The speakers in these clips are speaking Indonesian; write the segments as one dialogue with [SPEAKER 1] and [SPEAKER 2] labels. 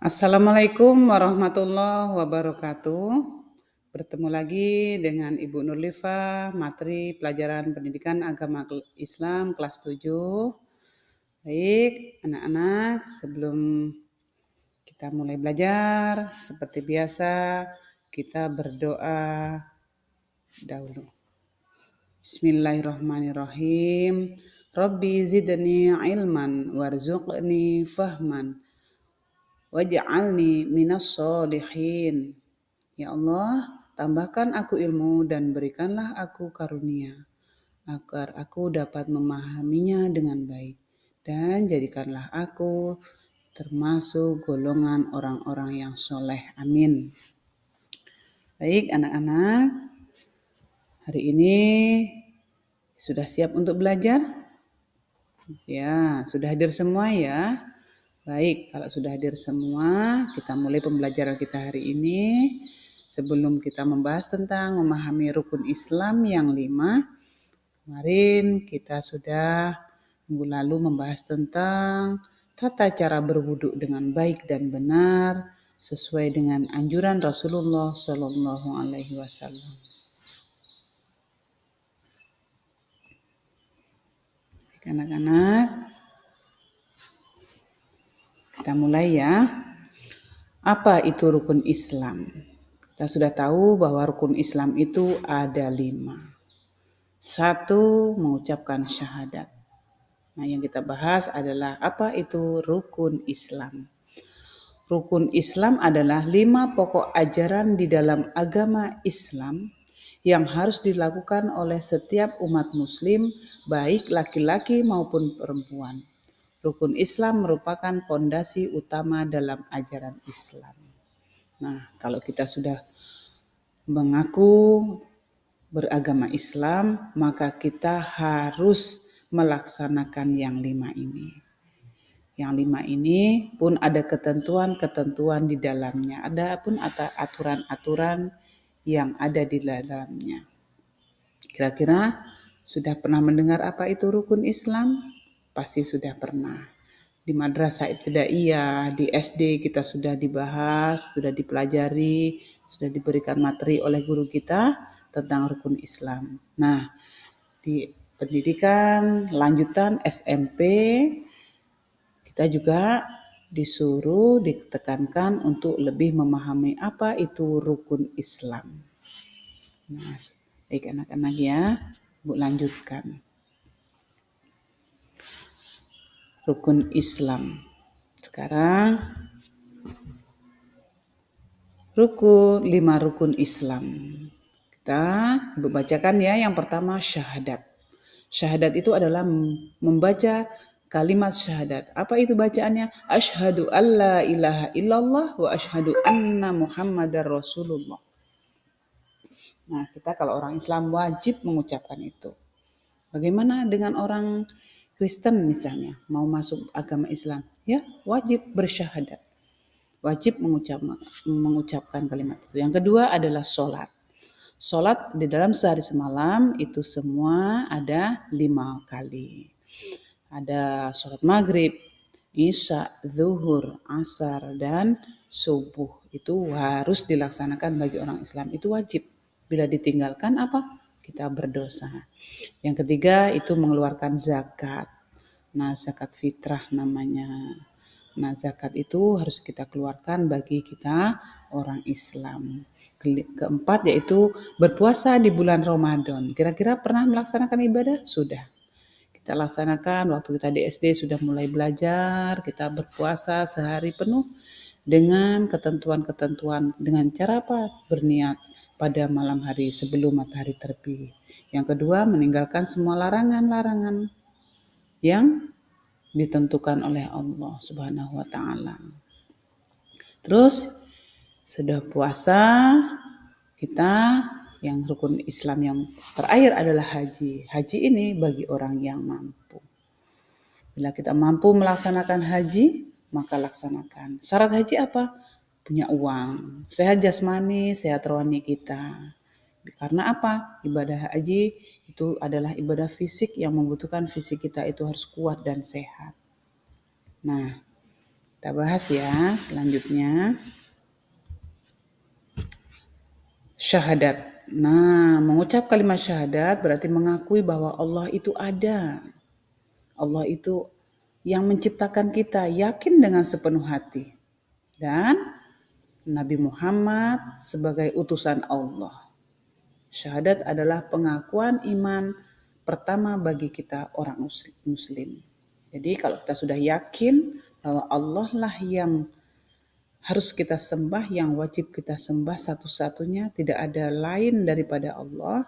[SPEAKER 1] Assalamualaikum warahmatullahi wabarakatuh. Bertemu lagi dengan Ibu Nurlifa, materi pelajaran pendidikan agama Islam kelas 7. Baik, anak-anak, sebelum kita mulai belajar, seperti biasa, kita berdoa dahulu. Bismillahirrahmanirrahim. Rabbi zidni ilman warzuqni fahman waj'alni minas solihin. Ya Allah, tambahkan aku ilmu dan berikanlah aku karunia, agar aku dapat memahaminya dengan baik. Dan jadikanlah aku termasuk golongan orang-orang yang soleh. Amin. Baik anak-anak, hari ini sudah siap untuk belajar? Ya, sudah hadir semua ya? Baik, kalau sudah hadir semua, kita mulai pembelajaran kita hari ini. Sebelum kita membahas tentang memahami rukun Islam yang 5, kemarin kita sudah minggu lalu membahas tentang tata cara berwudu dengan baik dan benar sesuai dengan anjuran Rasulullah Shallallahu Alaihi Wasallam. Anak-anak, kita mulai ya. Apa itu rukun Islam? Kita sudah tahu bahwa rukun Islam itu ada 5. 1, mengucapkan syahadat. Nah, yang kita bahas adalah apa itu rukun Islam. Rukun Islam adalah 5 pokok ajaran di dalam agama Islam yang harus dilakukan oleh setiap umat muslim, baik laki-laki maupun perempuan. Rukun Islam merupakan fondasi utama dalam ajaran Islam. Nah, kalau kita sudah mengaku beragama Islam, maka kita harus melaksanakan yang 5 ini. Yang 5 ini pun ada ketentuan-ketentuan di dalamnya, ada pun aturan-aturan yang ada di dalamnya. Kira-kira sudah pernah mendengar apa itu rukun Islam? Pasti sudah pernah. Di madrasah ibtidaiyah, di SD kita sudah dibahas, sudah dipelajari, sudah diberikan materi oleh guru kita tentang rukun Islam. Nah, di pendidikan lanjutan SMP kita juga disuruh ditekankan untuk lebih memahami apa itu rukun Islam. Nah, baik anak-anak ya, Bu lanjutkan. Rukun Islam. Sekarang 5 rukun Islam. Kita Ibu bacakan ya. Yang pertama syahadat. Syahadat itu adalah membaca kalimat syahadat. Apa itu bacaannya? Asyhadu alla ilaha illallah wa asyhadu anna Muhammadar Rasulullah. Nah, kita kalau orang Islam wajib mengucapkan itu. Bagaimana dengan orang Kristen misalnya mau masuk agama Islam? Ya, wajib bersyahadat. Wajib mengucapkan kalimat itu. Yang kedua adalah sholat. Sholat di dalam sehari semalam itu semua ada 5 kali. Ada sholat maghrib, isya, zuhur, asar, dan subuh. Itu harus dilaksanakan bagi orang Islam. Itu wajib. Bila ditinggalkan apa? Kita berdosa. Yang ketiga itu mengeluarkan zakat. Nah, zakat fitrah namanya. Nah, zakat itu harus kita keluarkan bagi kita orang Islam. Keempat yaitu berpuasa di bulan Ramadan. Kira-kira pernah melaksanakan ibadah? Sudah. Kita laksanakan waktu kita di SD sudah mulai belajar, kita berpuasa sehari penuh dengan ketentuan-ketentuan. Dengan cara apa? Berniat pada malam hari sebelum matahari terbit. Yang kedua, meninggalkan semua larangan-larangan yang ditentukan oleh Allah Subhanahu wa taala. Terus sudah puasa, kita yang rukun Islam yang terakhir adalah haji. Haji ini bagi orang yang mampu. Bila kita mampu melaksanakan haji, maka laksanakan. Syarat haji apa? Punya uang, sehat jasmani, sehat rohani kita. Karena apa? Ibadah haji itu adalah ibadah fisik yang membutuhkan fisik kita itu harus kuat dan sehat. Nah, Kita bahas ya selanjutnya. Syahadat. Nah, mengucap kalimat syahadat berarti mengakui bahwa Allah itu ada. Allah itu yang menciptakan kita, yakin dengan sepenuh hati. Dan Nabi Muhammad sebagai utusan Allah. Syahadat adalah pengakuan iman pertama bagi kita orang muslim. Jadi kalau kita sudah yakin bahwa Allah lah yang harus kita sembah, yang wajib kita sembah satu-satunya, tidak ada lain daripada Allah,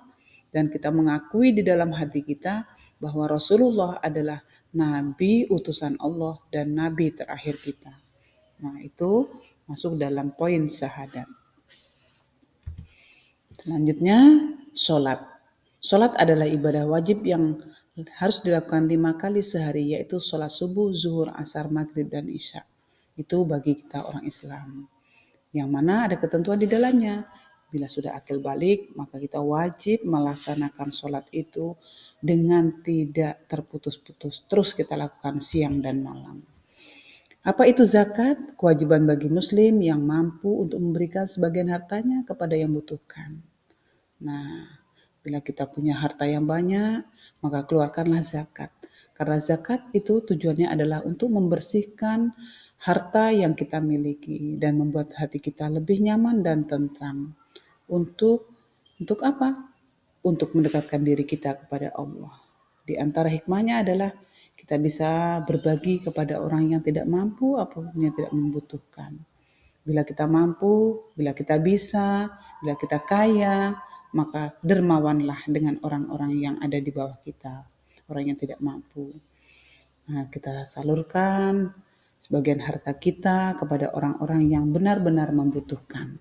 [SPEAKER 1] dan kita mengakui di dalam hati kita bahwa Rasulullah adalah Nabi utusan Allah dan Nabi terakhir kita. Nah, itu masuk dalam poin syahadat. Selanjutnya, sholat. Sholat adalah ibadah wajib yang harus dilakukan 5 kali sehari, yaitu sholat subuh, zuhur, asar, maghrib, dan isya. Itu bagi kita orang Islam. Yang mana ada ketentuan di dalamnya. Bila sudah akil balik, maka kita wajib melaksanakan sholat itu dengan tidak terputus-putus. Terus kita lakukan siang dan malam. Apa itu zakat? Kewajiban bagi muslim yang mampu untuk memberikan sebagian hartanya kepada yang membutuhkan. Nah, bila kita punya harta yang banyak, maka keluarkanlah zakat. Karena zakat itu tujuannya adalah untuk membersihkan harta yang kita miliki dan membuat hati kita lebih nyaman dan tentram. Untuk apa? Untuk mendekatkan diri kita kepada Allah. Di antara hikmahnya adalah kita bisa berbagi kepada orang yang tidak mampu ataupun yang tidak membutuhkan. Bila kita mampu, bila kita bisa, bila kita kaya, maka dermawanlah dengan orang-orang yang ada di bawah kita, orang yang tidak mampu. Nah, kita salurkan sebagian harta kita kepada orang-orang yang benar-benar membutuhkan.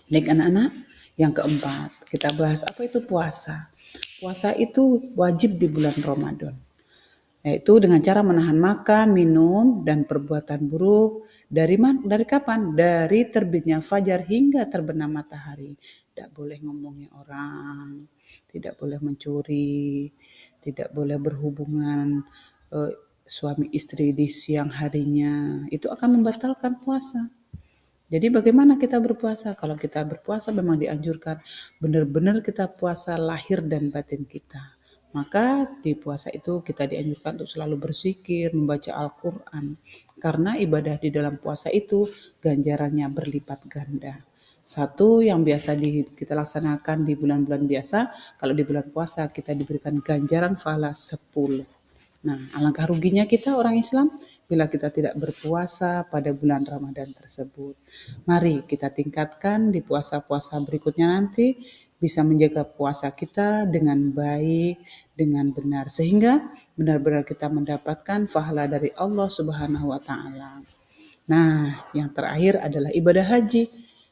[SPEAKER 1] Baik anak-anak, yang keempat, kita bahas apa itu puasa. Puasa itu wajib di bulan Ramadan, yaitu dengan cara menahan makan, minum, dan perbuatan buruk. Dari kapan? Dari terbitnya fajar hingga terbenam matahari. Tidak boleh ngomongin orang, tidak boleh mencuri, tidak boleh berhubungan suami istri di siang harinya. Itu akan membatalkan puasa. Jadi bagaimana kita berpuasa? Kalau kita berpuasa memang dianjurkan benar-benar kita puasa lahir dan batin kita. Maka di puasa itu kita dianjurkan untuk selalu berzikir, membaca Al-Quran. Karena ibadah di dalam puasa itu ganjarannya berlipat ganda. Satu yang biasa kita laksanakan di bulan-bulan biasa, kalau di bulan puasa kita diberikan ganjaran pahala 10. Nah, alangkah ruginya kita orang Islam bila kita tidak berpuasa pada bulan Ramadan tersebut. Mari kita tingkatkan di puasa-puasa berikutnya nanti, bisa menjaga puasa kita dengan baik, dengan benar, sehingga benar-benar kita mendapatkan pahala dari Allah Subhanahu wa Ta'ala. Nah, yang terakhir adalah ibadah haji.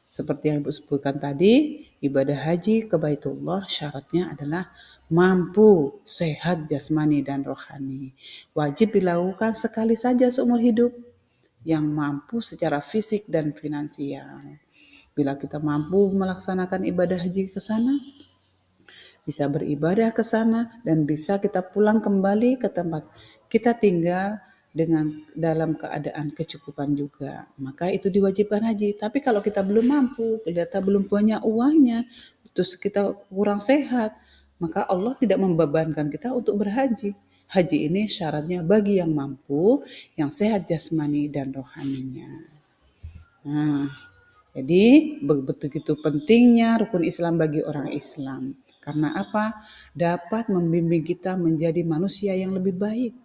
[SPEAKER 1] Seperti yang Ibu sebutkan tadi, ibadah haji ke Baitullah syaratnya adalah mampu, sehat jasmani dan rohani. Wajib dilakukan sekali saja seumur hidup, yang mampu secara fisik dan finansial. Bila kita mampu melaksanakan ibadah haji ke sana, bisa beribadah ke sana, dan bisa kita pulang kembali ke tempat kita tinggal dengan dalam keadaan kecukupan juga. Maka itu diwajibkan haji. Tapi kalau kita belum mampu, kita belum punya uangnya, terus kita kurang sehat, maka Allah tidak membebankan kita untuk berhaji. Haji ini syaratnya bagi yang mampu, yang sehat jasmani dan rohaninya. Nah, jadi begitu pentingnya rukun Islam bagi orang Islam. Karena apa? Dapat membimbing kita menjadi manusia yang lebih baik.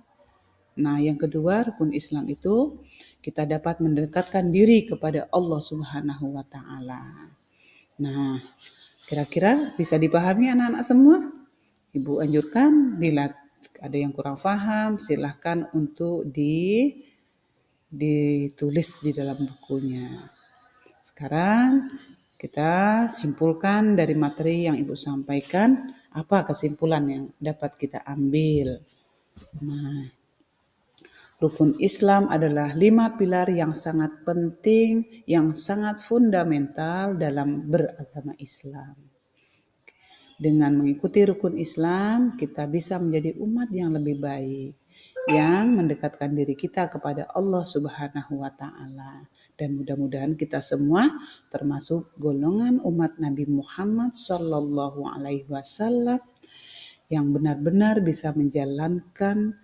[SPEAKER 1] Nah, yang kedua, rukun Islam itu kita dapat mendekatkan diri kepada Allah Subhanahu wa Ta'ala. Nah, kira-kira bisa dipahami anak-anak semua? Ibu anjurkan bila ada yang kurang paham, silahkan untuk ditulis di dalam bukunya. Sekarang kita simpulkan dari materi yang Ibu sampaikan, apa kesimpulan yang dapat kita ambil. Nah, rukun Islam adalah 5 pilar yang sangat penting, yang sangat fundamental dalam beragama Islam. Dengan mengikuti rukun Islam, kita bisa menjadi umat yang lebih baik, yang mendekatkan diri kita kepada Allah Subhanahu wa taala. Dan mudah-mudahan kita semua termasuk golongan umat Nabi Muhammad sallallahu alaihi wasallam yang benar-benar bisa menjalankan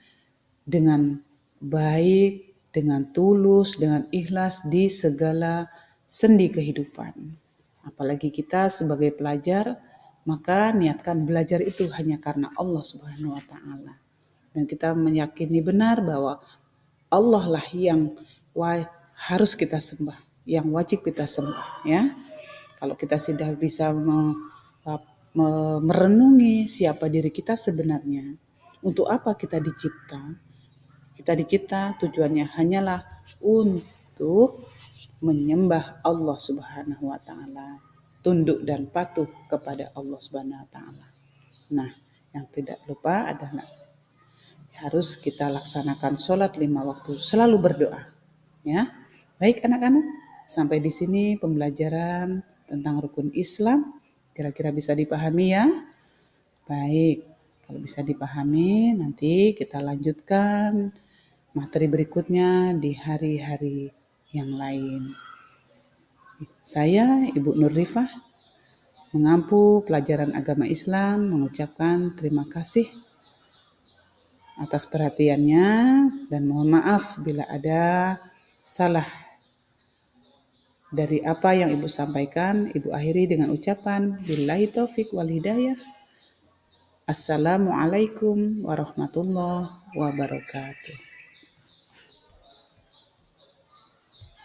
[SPEAKER 1] dengan baik, dengan tulus, dengan ikhlas di segala sendi kehidupan. Apalagi kita sebagai pelajar, maka niatkan belajar itu hanya karena Allah Subhanahu wa taala. Dan kita meyakini benar bahwa Allah lah yang harus kita sembah, yang wajib kita sembah, ya. Kalau kita sudah bisa merenungi siapa diri kita sebenarnya, untuk apa kita dicipta? Kita dicipta tujuannya hanyalah untuk menyembah Allah Subhanahu wa taala, tunduk dan patuh kepada Allah Subhanahu wa taala. Nah, yang tidak lupa adalah harus kita laksanakan sholat 5 waktu, selalu berdoa. Ya, baik anak-anak, sampai di sini pembelajaran tentang rukun Islam. Kira-kira bisa dipahami ya? Baik, kalau bisa dipahami, nanti kita lanjutkan materi berikutnya di hari-hari yang lain. Saya, Ibu Nur Rifah, mengampu pelajaran agama Islam, mengucapkan terima kasih atas perhatiannya dan mohon maaf bila ada salah dari apa yang Ibu sampaikan. Ibu akhiri dengan ucapan billahi taufik wal hidayah. Assalamualaikum warahmatullahi wabarakatuh.